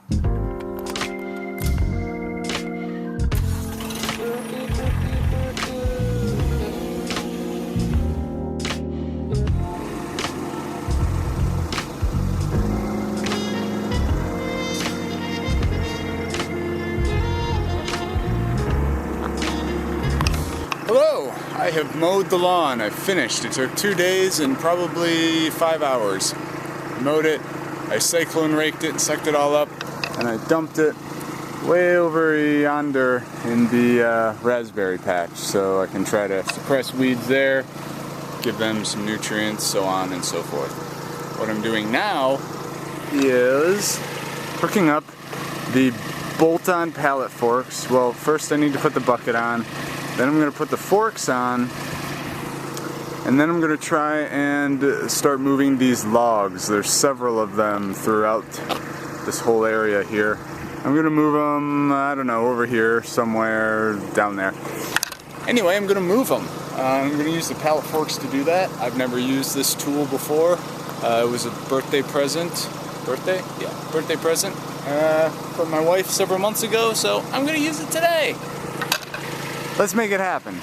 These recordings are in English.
Hello! I have mowed the lawn. I finished. It took 2 days and probably 5 hours. I mowed it, I cyclone raked it, sucked it all up, and I dumped it way over yonder in the raspberry patch so I can try to suppress weeds there, give them some nutrients, so on and so forth. What I'm doing now is hooking up the bolt-on pallet forks. Well, first I need to put the bucket on. Then I'm going to put the forks on, and then I'm going to try and start moving these logs. There's several of them throughout this whole area here. I'm going to move them, I don't know, over here somewhere down there. Anyway, I'm going to move them. I'm going to use the pallet forks to do that. I've never used this tool before. It was a birthday present. Birthday? Yeah, birthday present from my wife several months ago, so I'm going to use it today. Let's make it happen.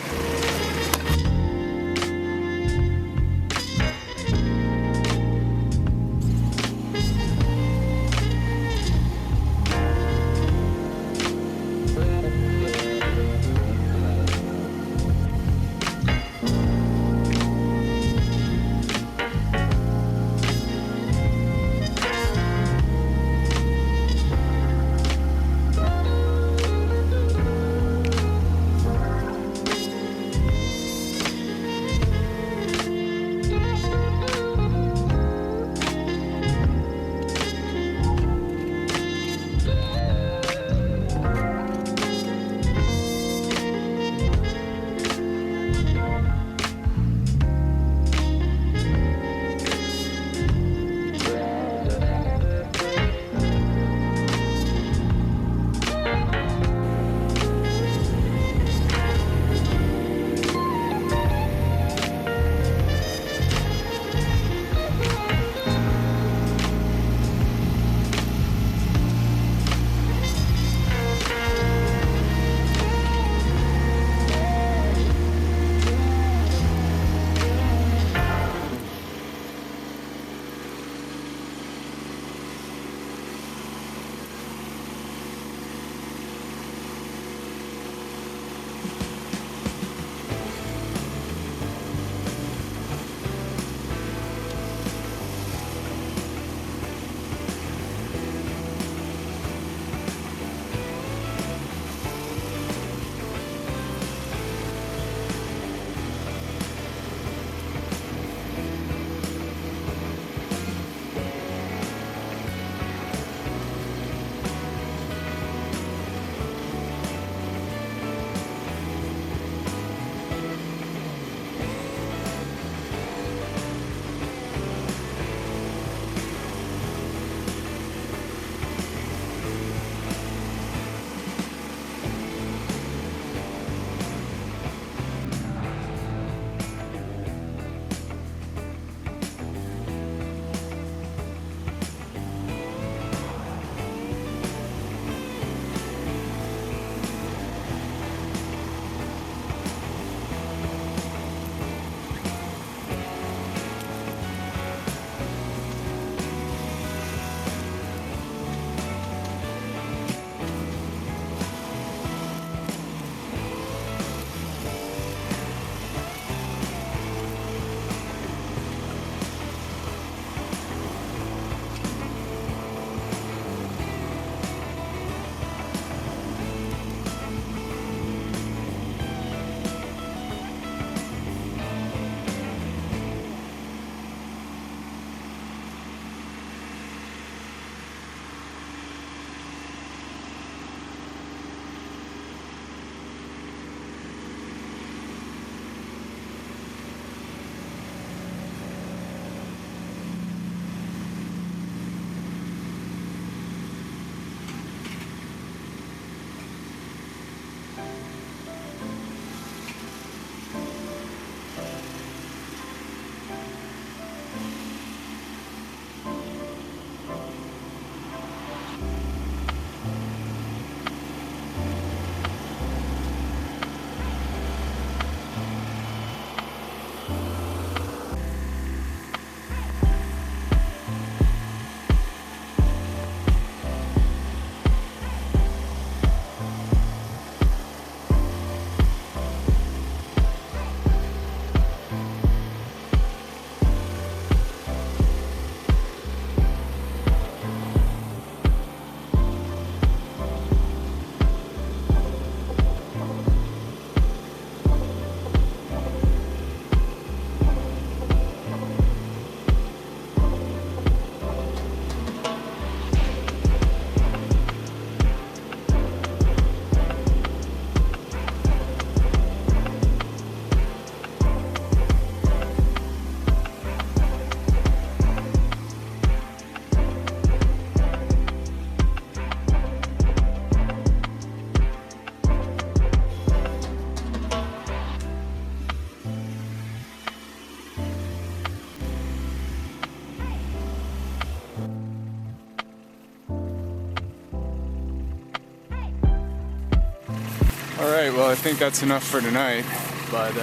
Alright, well I think that's enough for tonight, but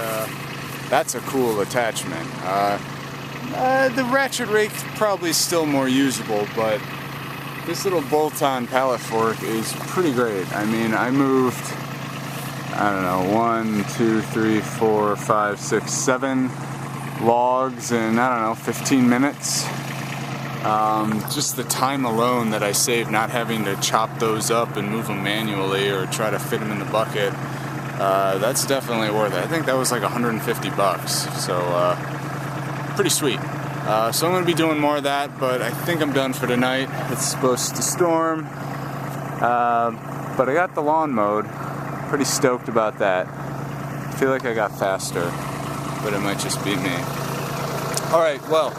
that's a cool attachment. The ratchet rake probably still more usable, but this little bolt-on pallet fork is pretty great. I mean, I moved, I don't know, 1, 2, 3, 4, 5, 6, 7 logs in, I don't know, 15 minutes. Just the time alone that I saved not having to chop those up and move them manually or try to fit them in the bucket, that's definitely worth it. I think that was like 150 bucks, so pretty sweet. So I'm going to be doing more of that, but I think I'm done for tonight. It's supposed to storm, but I got the lawn mowed. Pretty stoked about that. I feel like I got faster, but it might just be me. Alright, well,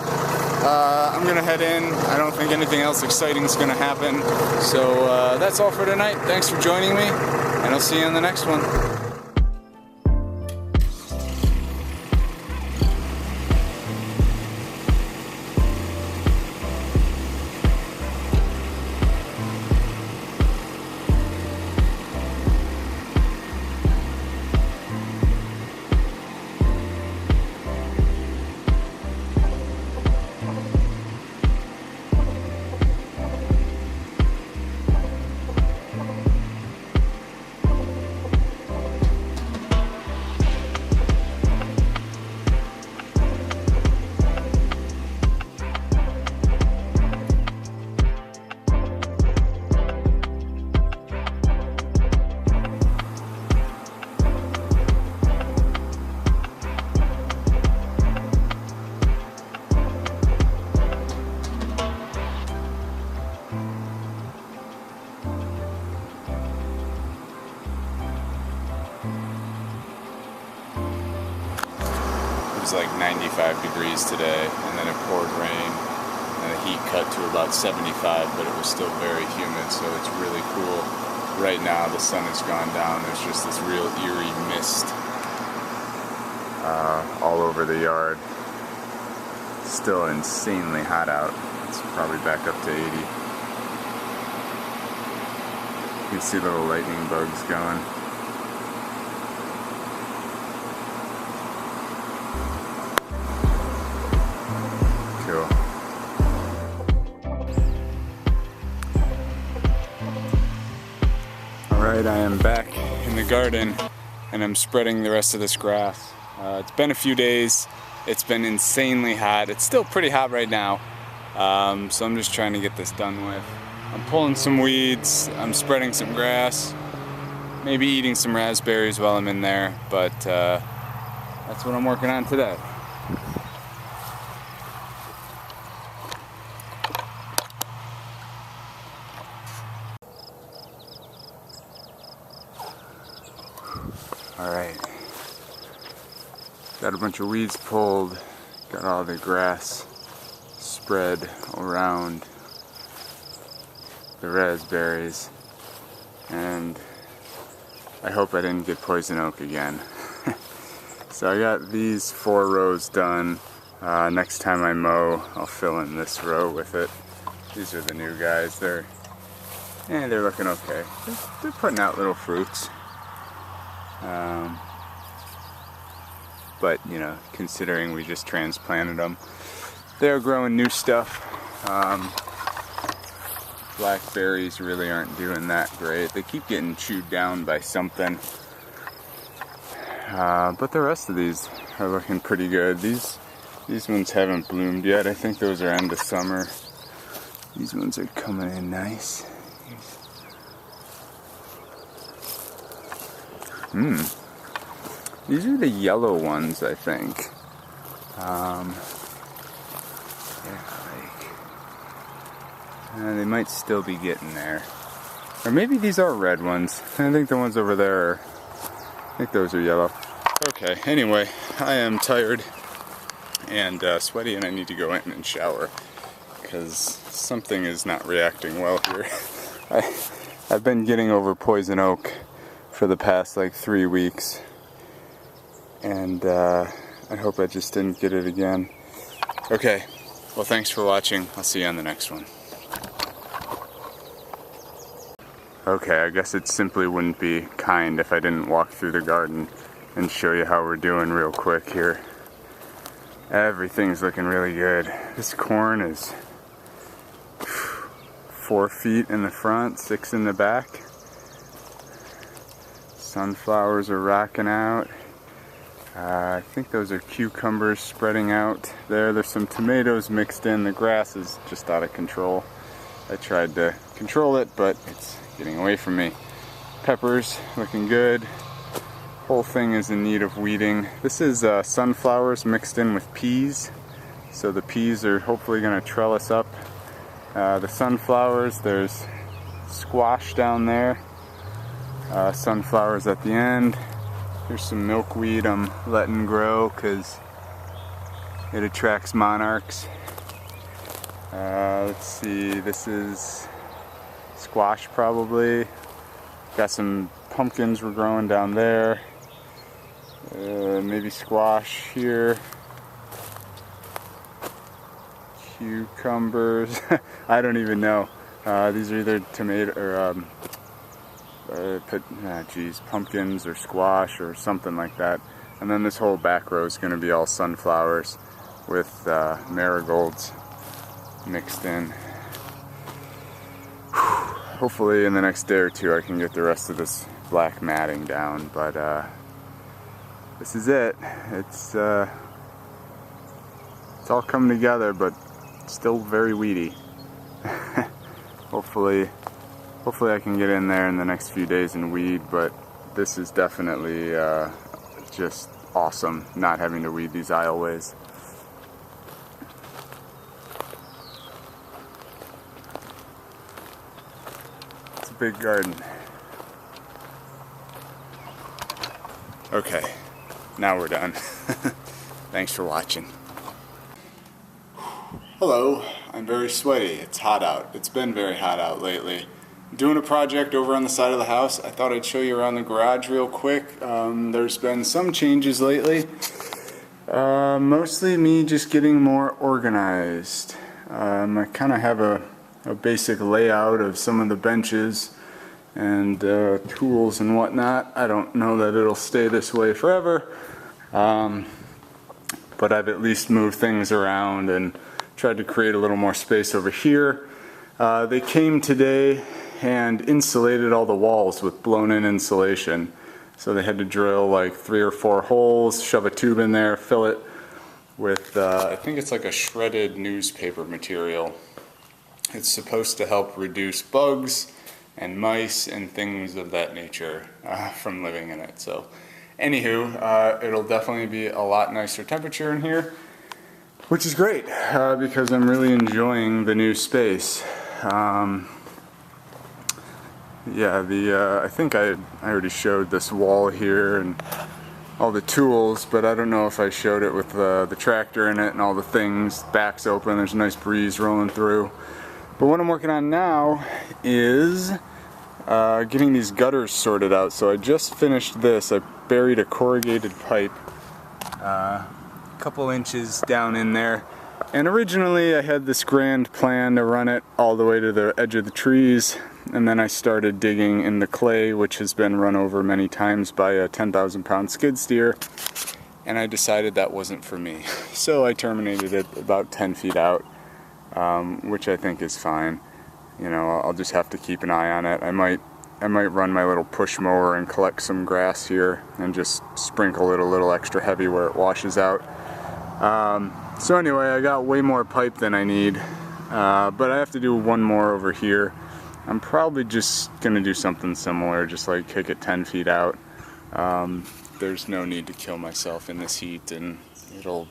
I'm going to head in. I don't think anything else exciting is going to happen. So that's all for tonight. Thanks for joining me, and I'll see you in the next one. It was like 95 degrees today, and then it poured rain, and the heat cut to about 75, but it was still very humid, so it's really cool. Right now the sun has gone down, there's just this real eerie mist all over the yard. Still insanely hot out. It's probably back up to 80. You can see little lightning bugs going. Alright, I am back in the garden and I'm spreading the rest of this grass. It's been a few days, it's been insanely hot. It's still pretty hot right now, so I'm just trying to get this done with. I'm pulling some weeds, I'm spreading some grass, maybe eating some raspberries while I'm in there, but that's what I'm working on today. Alright, got a bunch of weeds pulled, got all the grass spread around the raspberries, and I hope I didn't get poison oak again. So I got these 4 rows done. Next time I mow, I'll fill in this row with it. These are the new guys. They're looking okay. They're putting out little fruits. But, you know, considering we just transplanted them, they're growing new stuff. Blackberries really aren't doing that great. They keep getting chewed down by something. But the rest of these are looking pretty good. These ones haven't bloomed yet. I think those are end of summer. These ones are coming in nice. These are the yellow ones, I think. They might still be getting there. Or maybe these are red ones. I think the ones over there are, I think those are yellow. Okay, anyway, I am tired and sweaty, and I need to go in and shower because something is not reacting well here. I've been getting over poison oak for the past like 3 weeks, and I hope I just didn't get it again. Okay, well, thanks for watching. I'll see you on the next one. Okay, I guess it simply wouldn't be kind if I didn't walk through the garden and show you how we're doing real quick here. Everything's looking really good. This corn is 4 feet in the front, 6 in the back. Sunflowers are rocking out. I think those are cucumbers spreading out there. There's some tomatoes mixed in. The grass is just out of control. I tried to control it, but it's getting away from me. Peppers looking good. Whole thing is in need of weeding. This is sunflowers mixed in with peas. So the peas are hopefully going to trellis up. The sunflowers, there's squash down there. Sunflowers at the end. Here's some milkweed I'm letting grow because it attracts monarchs. Let's see, this is squash probably. Got some pumpkins we're growing down there. Maybe squash here. Cucumbers. I don't even know. These are either tomato or pumpkins or squash or something like that. And then this whole back row is going to be all sunflowers with marigolds mixed in. Hopefully in the next day or two I can get the rest of this black matting down, but this is it. It's all coming together, but still very weedy. Hopefully I can get in there in the next few days and weed, but this is definitely just awesome not having to weed these aisleways. It's a big garden. Okay, now we're done. Thanks for watching. Hello, I'm very sweaty. It's hot out. It's been very hot out lately. Doing a project over on the side of the house. I thought I'd show you around the garage real quick. There's been some changes lately. Mostly me just getting more organized. I kind of have a basic layout of some of the benches and tools and whatnot. I don't know that it'll stay this way forever, but I've at least moved things around and tried to create a little more space over here. They came today and insulated all the walls with blown-in insulation. So they had to drill like 3 or 4 holes, shove a tube in there, fill it with, I think it's like a shredded newspaper material. It's supposed to help reduce bugs and mice and things of that nature from living in it. So anywho, it'll definitely be a lot nicer temperature in here, which is great because I'm really enjoying the new space. Yeah, I think I already showed this wall here and all the tools, but I don't know if I showed it with the tractor in it and all the things. Back's open, there's a nice breeze rolling through. But what I'm working on now is getting these gutters sorted out. So I just finished this. I buried a corrugated pipe a couple inches down in there. And originally I had this grand plan to run it all the way to the edge of the trees, and then I started digging in the clay, which has been run over many times by a 10,000-pound skid steer, and I decided that wasn't for me. So I terminated it about 10 feet out, which I think is fine. You know, I'll just have to keep an eye on it. I might run my little push mower and collect some grass here and just sprinkle it a little extra heavy where it washes out. So anyway, I got way more pipe than I need, but I have to do one more over here. I'm probably just going to do something similar, just like kick it 10 feet out. There's no need to kill myself in this heat, and it'll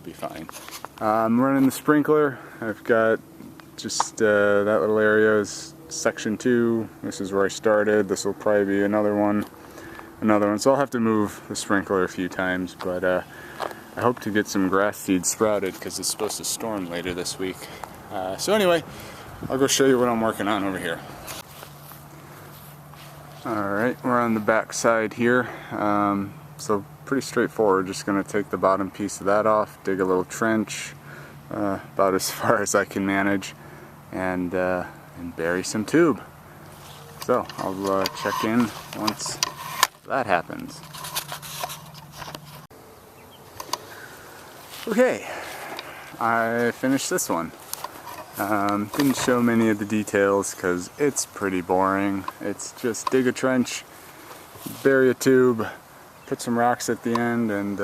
be fine. I'm running the sprinkler. I've got just that little area is section 2. This is where I started. This will probably be another one. So I'll have to move the sprinkler a few times, but I hope to get some grass seed sprouted because it's supposed to storm later this week. So anyway, I'll go show you what I'm working on over here. Alright, we're on the back side here. So pretty straightforward. Just going to take the bottom piece of that off, dig a little trench, about as far as I can manage, and bury some tube. So I'll check in once that happens. Okay, I finished this one. Didn't show many of the details because it's pretty boring. It's just dig a trench, bury a tube, put some rocks at the end, and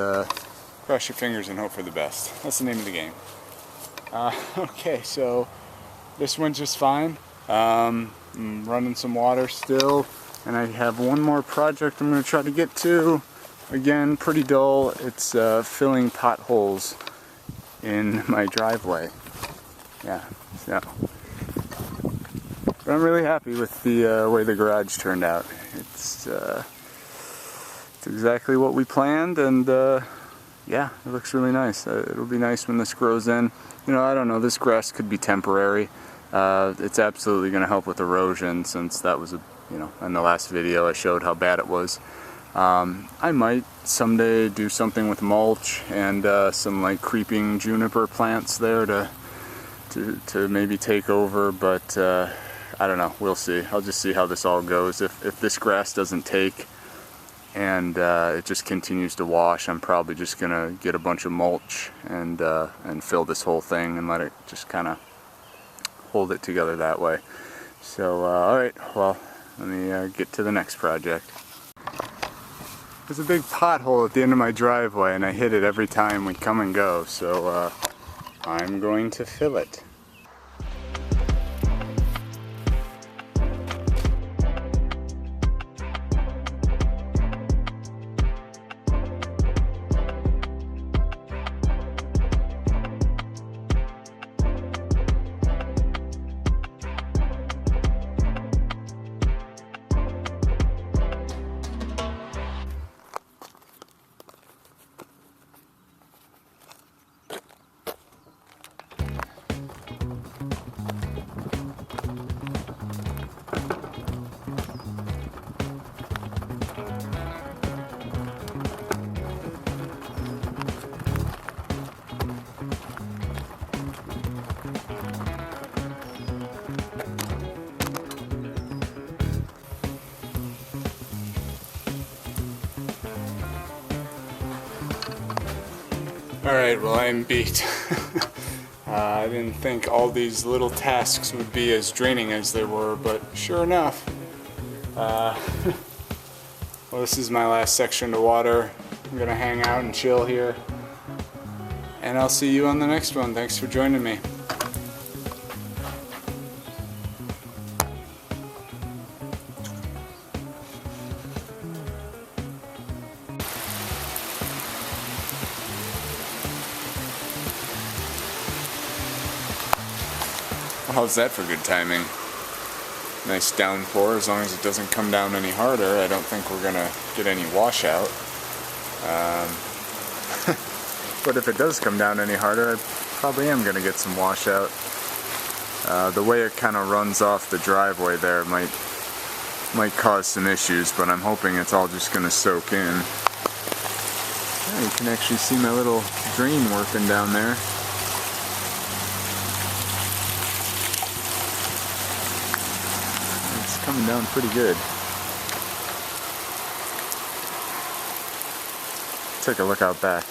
cross your fingers and hope for the best. That's the name of the game. Okay, so this one's just fine. I'm running some water still, and I have one more project I'm going to try to get to. Again, pretty dull. It's filling potholes in my driveway. Yeah, so. But I'm really happy with the way the garage turned out. It's exactly what we planned, and yeah, it looks really nice. It'll be nice when this grows in. You know, I don't know, this grass could be temporary. It's absolutely going to help with erosion, since that was, in the last video I showed how bad it was. I might someday do something with mulch and some like creeping juniper plants there to maybe take over, but I don't know, we'll see. I'll just see how this all goes. If this grass doesn't take and it just continues to wash, I'm probably just gonna get a bunch of mulch and fill this whole thing and let it just kind of hold it together that way. So alright, well, let me get to the next project. There's a big pothole at the end of my driveway, and I hit it every time we come and go, so I'm going to fill it. Alright, well, I'm beat. I didn't think all these little tasks would be as draining as they were, but sure enough. Well, this is my last section to water. I'm gonna hang out and chill here. And I'll see you on the next one. Thanks for joining me. How's that for good timing? Nice downpour, as long as it doesn't come down any harder. I don't think we're gonna get any washout. But if it does come down any harder, I probably am gonna get some washout. The way it kind of runs off the driveway there might cause some issues, but I'm hoping it's all just gonna soak in. Yeah, you can actually see my little drain working down there. Coming down pretty good. Take a look out back.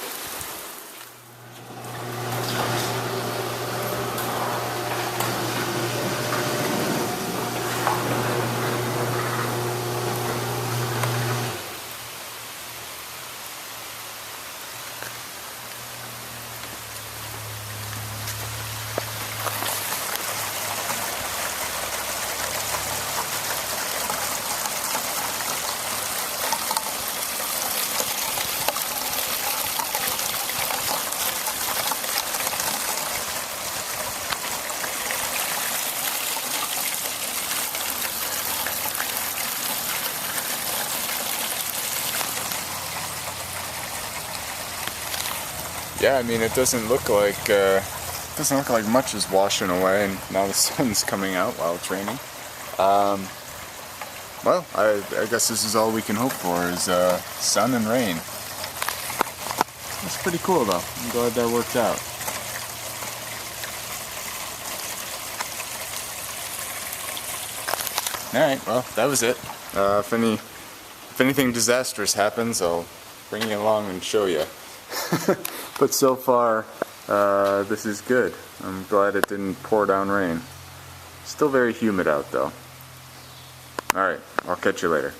Yeah, I mean, it doesn't look like much is washing away, and now the sun's coming out while it's raining. Well, I guess this is all we can hope for is sun and rain. That's pretty cool, though. I'm glad that worked out. Alright, well, that was it. If anything disastrous happens, I'll bring you along and show you. But so far, this is good. I'm glad it didn't pour down rain. Still very humid out though. Alright, I'll catch you later.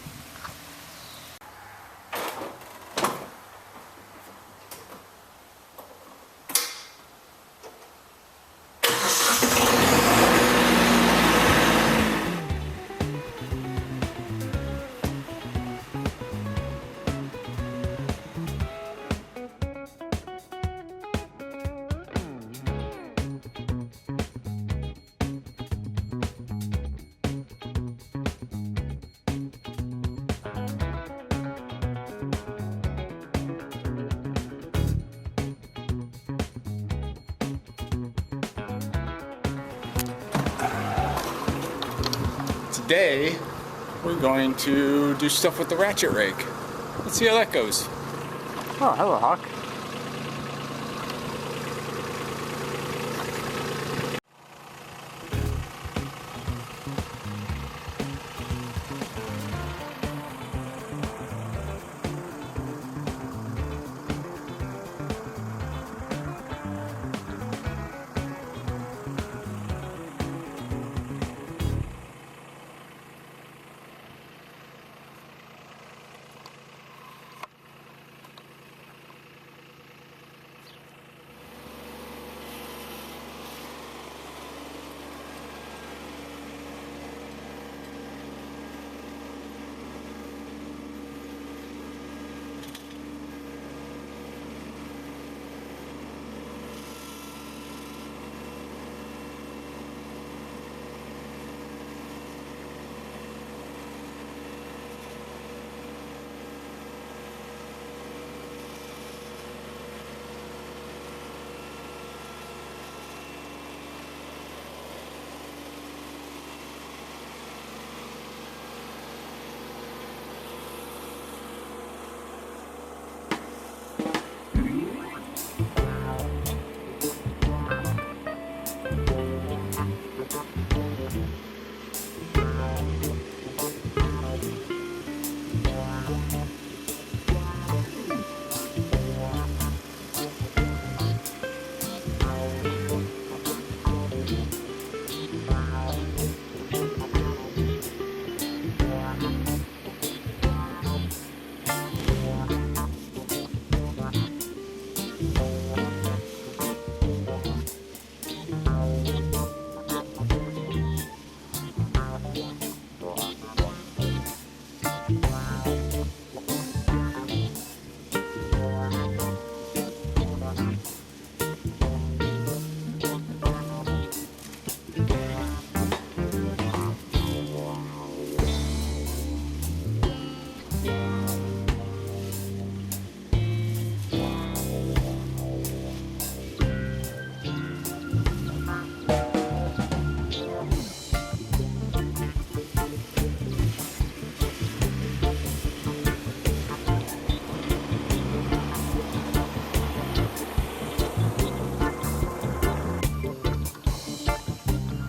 Today, we're going to do stuff with the ratchet rake. Let's see how that goes. Oh, hello, Hawk.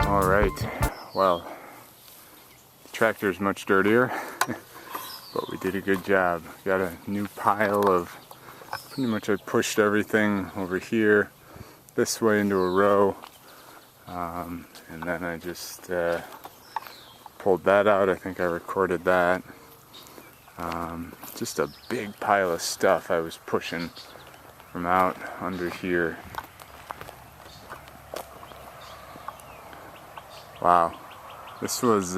Alright, well, the tractor is much dirtier, but we did a good job. Got a new pile of, pretty much I pushed everything over here, this way into a row, and then I just pulled that out. I think I recorded that. Just a big pile of stuff I was pushing from out under here. Wow, this was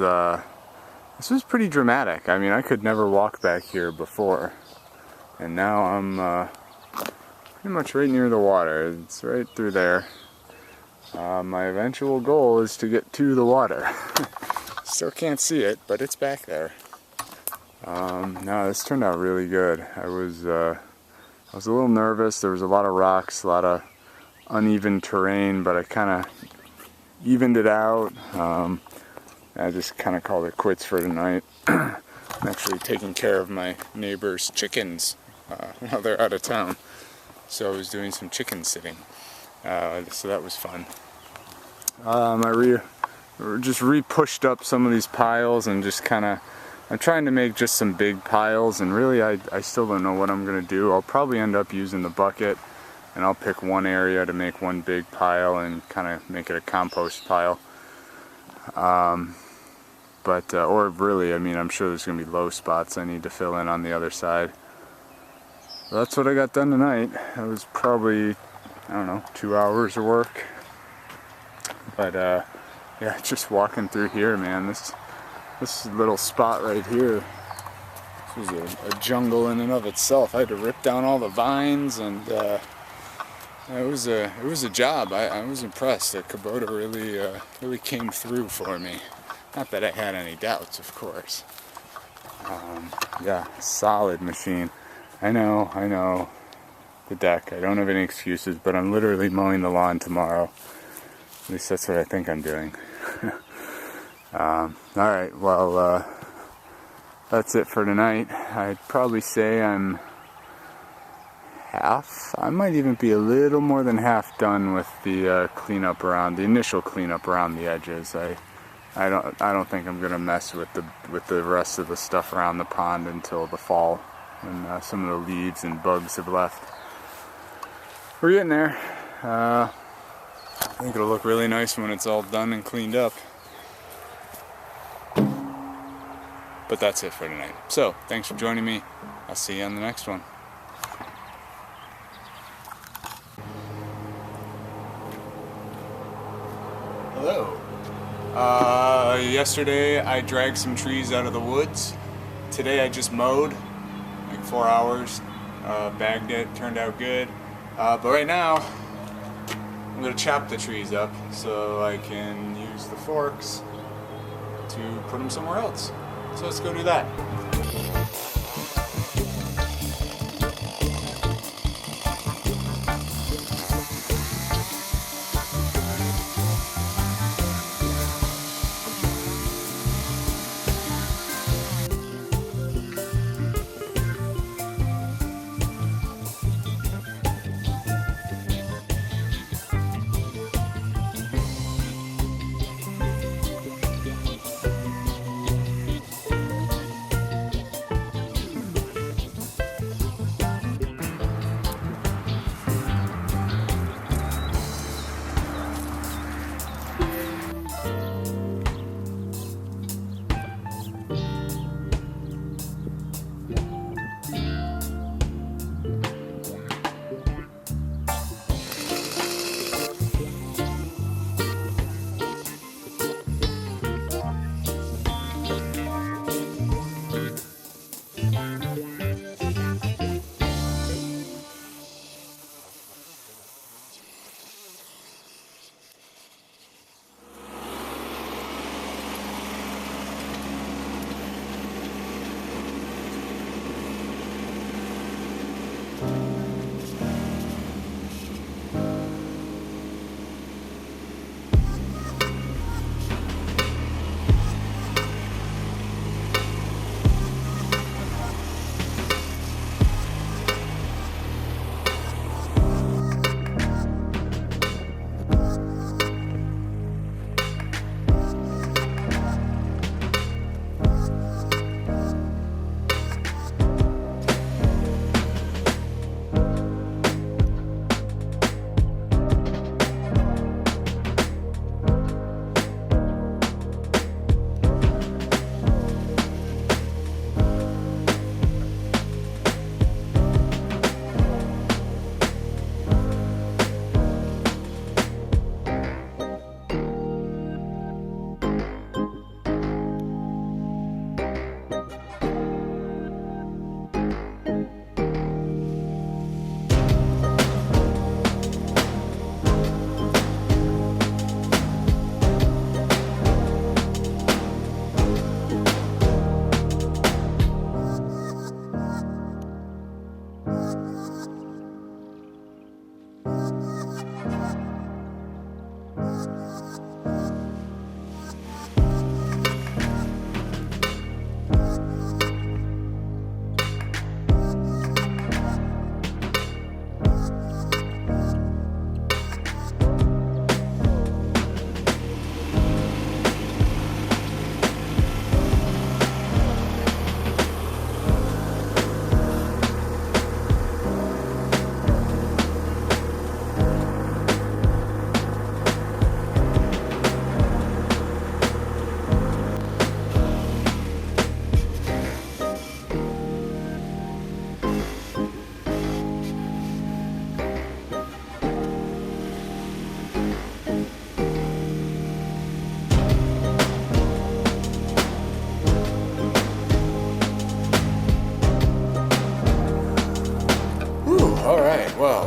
pretty dramatic. I mean, I could never walk back here before, and now I'm pretty much right near the water. It's right through there. My eventual goal is to get to the water. Still can't see it, but it's back there. No, this turned out really good. I was a little nervous. There was a lot of rocks, a lot of uneven terrain, but I kind of evened it out. I just kind of called it quits for tonight. I'm actually taking care of my neighbor's chickens while they're out of town. So I was doing some chicken sitting. So that was fun. I just re-pushed up some of these piles and just kind of, I'm trying to make just some big piles, and really I still don't know what I'm going to do. I'll probably end up using the bucket, and I'll pick one area to make one big pile and kind of make it a compost pile. Or really, I mean, I'm sure there's going to be low spots I need to fill in on the other side. That's what I got done tonight. It was probably, I don't know, 2 hours of work. But yeah, just walking through here, man, this little spot right here, this was a jungle in and of itself. I had to rip down all the vines, and it was a job. I was impressed that Kubota really came through for me. Not that I had any doubts, of course. Yeah, solid machine. I know, the deck. I don't have any excuses, but I'm literally mowing the lawn tomorrow. At least that's what I think I'm doing. Alright, well, that's it for tonight. I'd probably say I'm half, I might even be a little more than half done with the cleanup around, the initial cleanup around the edges. I don't think I'm gonna mess with the rest of the stuff around the pond until the fall, when some of the leaves and bugs have left. We're getting there. I think it'll look really nice when it's all done and cleaned up. But that's it for tonight. So, thanks for joining me. I'll see you on the next one. Hello. Yesterday I dragged some trees out of the woods. Today I just mowed, like 4 hours, bagged it, turned out good. But right now, I'm going to chop the trees up so I can use the forks to put them somewhere else. So let's go do that.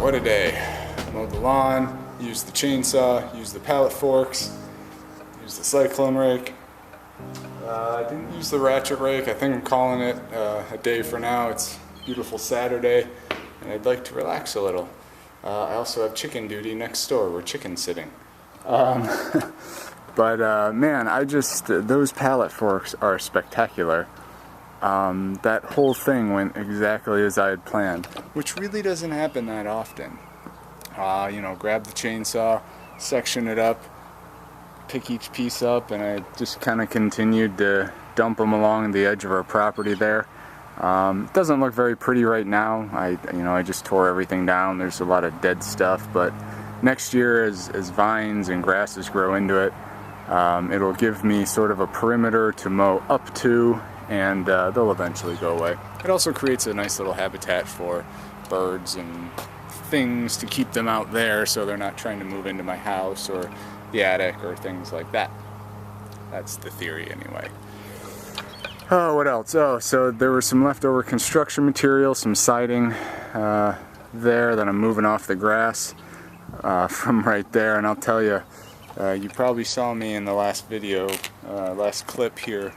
what a day. Mowed the lawn, used the chainsaw, used the pallet forks, used the cyclone rake. I didn't use the ratchet rake. I think I'm calling it a day for now. It's a beautiful Saturday and I'd like to relax a little. I also have chicken duty next door. We're chicken sitting. But man, those pallet forks are spectacular. That whole thing went exactly as I had planned, which really doesn't happen that often. You know, grab the chainsaw, section it up, pick each piece up, and I just kind of continued to dump them along the edge of our property there. It doesn't look very pretty right now. I just tore everything down. There's a lot of dead stuff, but next year as vines and grasses grow into it, it'll give me sort of a perimeter to mow up to, and they'll eventually go away. It also creates a nice little habitat for birds and things to keep them out there so they're not trying to move into my house or the attic or things like that. That's the theory anyway. Oh, what else? Oh, so there was some leftover construction material, some siding there that I'm moving off the grass from right there, and I'll tell you, you probably saw me in the last video, last clip here,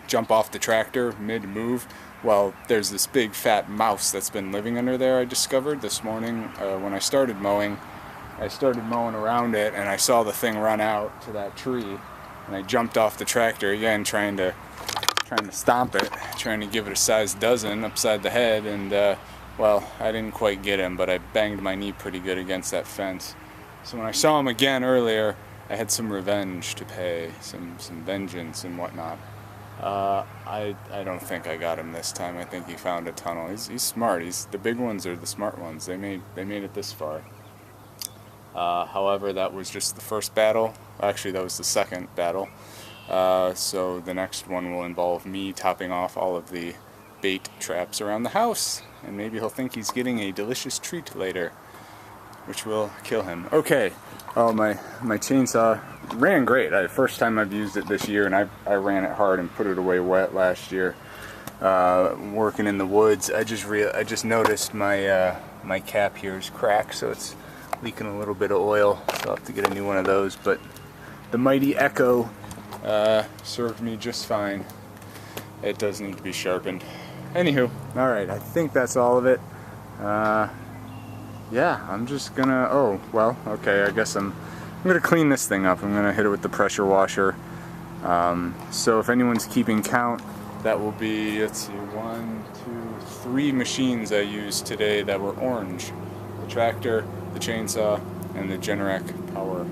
jump off the tractor mid-move. Well, there's this big fat mouse that's been living under there I discovered this morning when I started mowing. I started mowing around it and I saw the thing run out to that tree, and I jumped off the tractor again trying to stomp it, trying to give it a size dozen upside the head, and well, I didn't quite get him, but I banged my knee pretty good against that fence. So when I saw him again earlier, I had some revenge to pay, some vengeance and whatnot. I don't think I got him this time. I think he found a tunnel. He's smart. The big ones are the smart ones. They made it this far. However, that was just the first battle. Actually, that was the second battle. So the next one will involve me topping off all of the bait traps around the house, and maybe he'll think he's getting a delicious treat later, which will kill him. Okay. Oh, my chainsaw ran great. First time I've used it this year, and I ran it hard and put it away wet last year. Working in the woods, I just noticed my cap here is cracked, so it's leaking a little bit of oil. So I'll have to get a new one of those. But the mighty Echo served me just fine. It does need to be sharpened. Anywho, all right. I think that's all of it. Yeah, I'm just gonna, oh, well, okay, I guess I'm gonna clean this thing up. I'm gonna hit it with the pressure washer. So if anyone's keeping count, that will be, let's see, 1, 2, 3 machines I used today that were orange. The tractor, the chainsaw, and the Generac power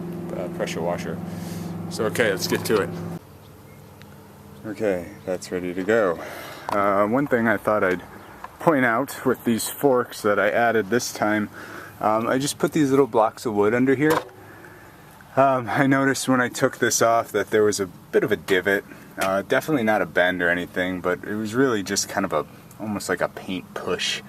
pressure washer. So okay, let's get to it. Okay, that's ready to go. One thing I thought I'd point out with these forks that I added this time, I just put these little blocks of wood under here. I noticed when I took this off that there was a bit of a divot, definitely not a bend or anything, but it was really just kind of almost like a paint push.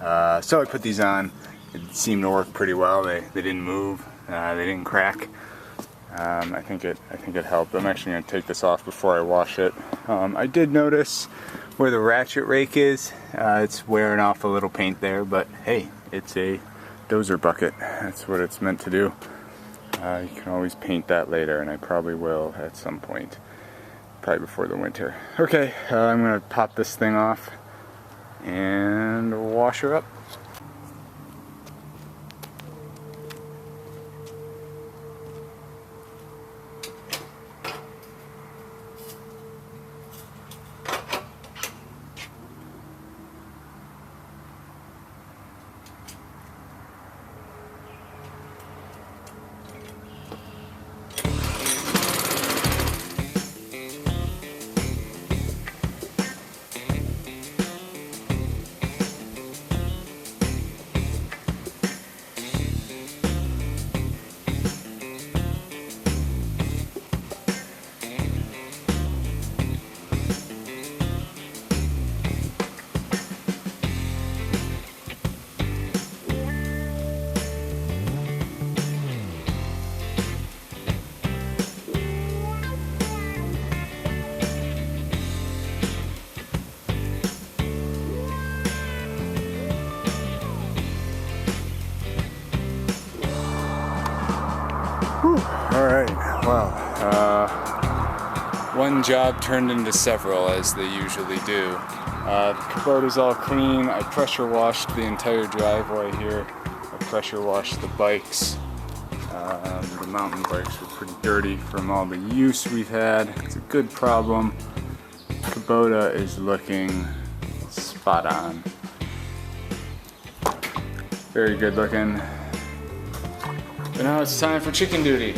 So I put these on. It seemed to work pretty well. They didn't move, they didn't crack. I think it helped. I'm actually going to take this off before I wash it. I did notice where the ratchet rake is, it's wearing off a little paint there, but hey, it's a dozer bucket. That's what it's meant to do. You can always paint that later, and I probably will at some point, probably before the winter. Okay, I'm going to pop this thing off and wash her up. Alright, wow. One job turned into several, as they usually do. The Kubota's all clean. I pressure washed the entire driveway here. I pressure washed the bikes. The mountain bikes were pretty dirty from all the use we've had. It's a good problem. Kubota is looking spot on. Very good looking. But now it's time for chicken duty.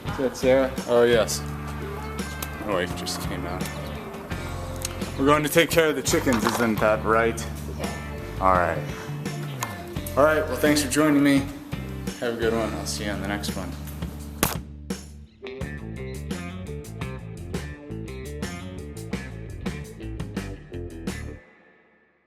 Is that Sarah? Oh yes. My wife just came out. We're going to take care of the chickens, isn't that right? Yeah. Alright. Alright, well thanks for joining me. Have a good one. I'll see you on the next one.